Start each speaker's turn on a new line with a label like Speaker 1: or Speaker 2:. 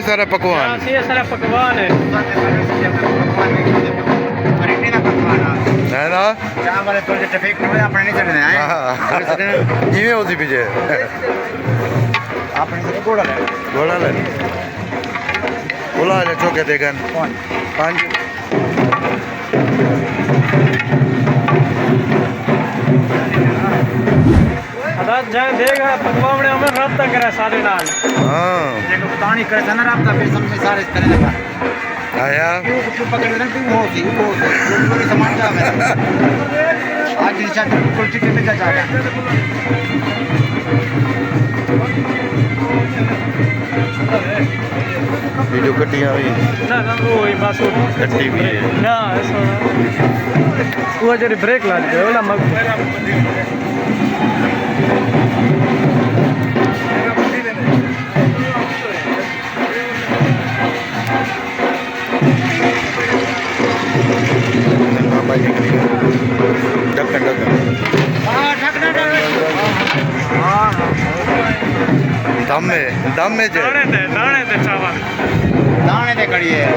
Speaker 1: सारा पकवान
Speaker 2: ये सारा पकवान है
Speaker 1: है ना
Speaker 3: चावल थोड़े ट्रैफिक में अपने नहीं चलने आए
Speaker 1: इवें होती पीछे
Speaker 3: अपने से घोड़ा ले
Speaker 1: बोला ले चौके देगन पांच
Speaker 2: अदात जाए देगा पकवान हमें रास्ता करा सारे नाल
Speaker 1: हाँ
Speaker 3: देखो पानी करे था ना रास्ता फिर सब में सारे तरह लगा
Speaker 1: आया
Speaker 3: तू पकड़ रहा तू हो सी जो सामान जा मैं आज निशा बिल्कुल ठीक में जा रहा
Speaker 1: वीडियो कटियां हुई
Speaker 2: ना ना वो ही बस
Speaker 1: कट्टी भी है
Speaker 2: ना ऐसा वो जरी ब्रेक ला दे वाला मग
Speaker 1: ढक्कन दम में जे
Speaker 2: दाने दे चावल
Speaker 3: दाने दे कड़ी है